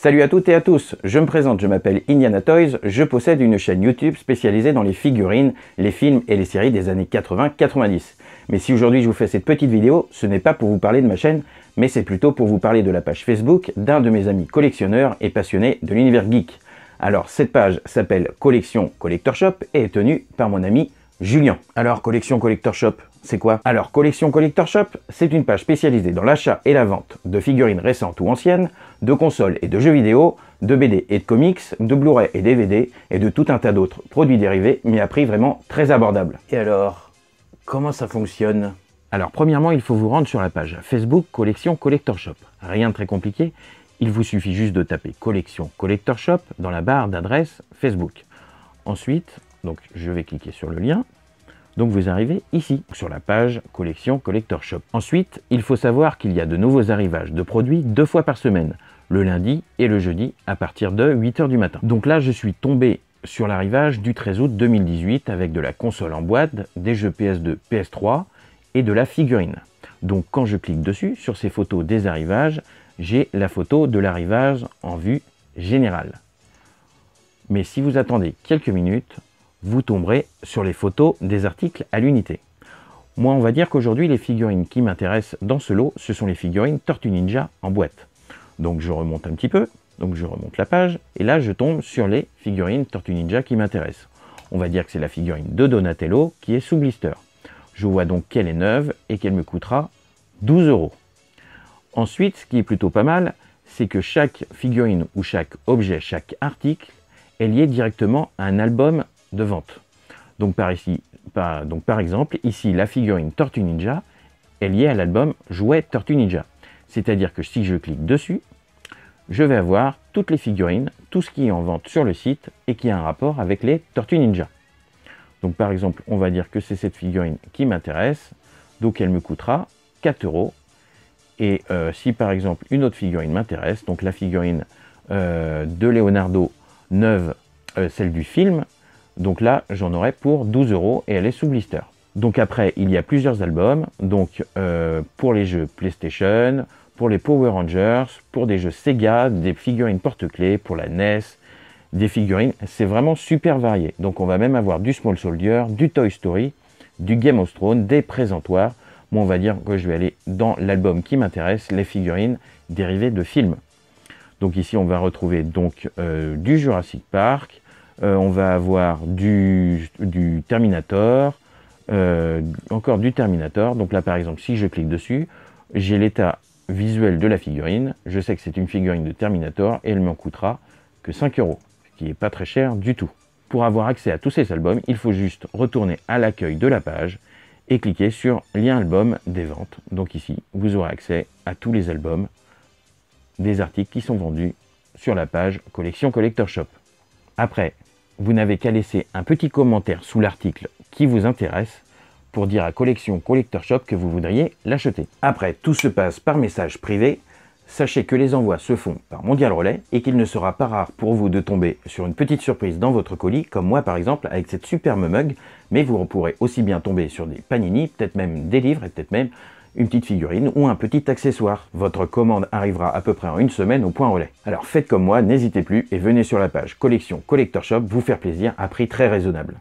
Salut à toutes et à tous, je me présente, je m'appelle Indiana Toys, je possède une chaîne YouTube spécialisée dans les figurines, les films et les séries des années 80-90. Mais si aujourd'hui je vous fais cette petite vidéo, ce n'est pas pour vous parler de ma chaîne, mais c'est plutôt pour vous parler de la page Facebook d'un de mes amis collectionneurs et passionnés de l'univers geek. Alors cette page s'appelle Collection Collector Shop et est tenue par mon ami Julien. Alors Collection Collector Shop, c'est quoi? Alors Collection Collector Shop, c'est une page spécialisée dans l'achat et la vente de figurines récentes ou anciennes, de consoles et de jeux vidéo, de BD et de comics, de Blu-ray et DVD, et de tout un tas d'autres produits dérivés, mais à prix vraiment très abordable. Et alors, comment ça fonctionne? Alors premièrement, il faut vous rendre sur la page Facebook Collection Collector Shop. Rien de très compliqué, il vous suffit juste de taper Collection Collector Shop dans la barre d'adresse Facebook. Ensuite, donc je vais cliquer sur le lien. Donc vous arrivez ici, sur la page Collection Collector Shop. Ensuite, il faut savoir qu'il y a de nouveaux arrivages de produits 2 fois par semaine, le lundi et le jeudi à partir de 8 h du matin. Donc là, je suis tombé sur l'arrivage du 13 août 2018 avec de la console en boîte, des jeux PS2, PS3 et de la figurine. Donc quand je clique dessus, sur ces photos des arrivages, j'ai la photo de l'arrivage en vue générale. Mais si vous attendez quelques minutes, vous tomberez sur les photos des articles à l'unité. Moi, on va dire qu'aujourd'hui, les figurines qui m'intéressent dans ce lot, ce sont les figurines Tortue Ninja en boîte. Donc je remonte un petit peu, donc je remonte la page, et là je tombe sur les figurines Tortue Ninja qui m'intéressent. On va dire que c'est la figurine de Donatello qui est sous blister. Je vois donc qu'elle est neuve et qu'elle me coûtera 12 €. Ensuite, ce qui est plutôt pas mal, c'est que chaque figurine ou chaque objet, chaque article est lié directement à un album de vente. Donc par exemple, ici la figurine Tortue Ninja est liée à l'album Jouets Tortue Ninja. C'est-à-dire que si je clique dessus, je vais avoir toutes les figurines, tout ce qui est en vente sur le site et qui a un rapport avec les Tortues Ninja. Donc par exemple, on va dire que c'est cette figurine qui m'intéresse, donc elle me coûtera 4 €. Et si par exemple une autre figurine m'intéresse, donc la figurine de Leonardo neuve, celle du film, donc là j'en aurai pour 12 € et elle est sous blister. Donc après il y a plusieurs albums, donc pour les jeux PlayStation, pour les Power Rangers, pour des jeux Sega, des figurines porte-clés, pour la NES, des figurines, c'est vraiment super varié. Donc on va même avoir du Small Soldier, du Toy Story, du Game of Thrones, des présentoirs. Moi on va dire que je vais aller dans l'album qui m'intéresse, les figurines dérivées de films. Donc ici on va retrouver donc du Jurassic Park, on va avoir du Terminator, encore du Terminator. Donc là par exemple si je clique dessus, j'ai l'état visuel de la figurine, je sais que c'est une figurine de Terminator et elle m'en coûtera que 5 €, ce qui n'est pas très cher du tout. Pour avoir accès à tous ces albums, il faut juste retourner à l'accueil de la page et cliquer sur lien album des ventes. Donc ici vous aurez accès à tous les albums des articles qui sont vendus sur la page Collection Collector Shop. Après, vous n'avez qu'à laisser un petit commentaire sous l'article qui vous intéresse pour dire à Collection Collector Shop que vous voudriez l'acheter. Après, tout se passe par message privé. Sachez que les envois se font par Mondial Relais et qu'il ne sera pas rare pour vous de tomber sur une petite surprise dans votre colis, comme moi par exemple avec cette superbe mug, mais vous pourrez aussi bien tomber sur des panini, peut-être même des livres et peut-être même une petite figurine ou un petit accessoire. Votre commande arrivera à peu près en une semaine au point relais. Alors faites comme moi, n'hésitez plus et venez sur la page Collection Collector Shop vous faire plaisir à prix très raisonnable.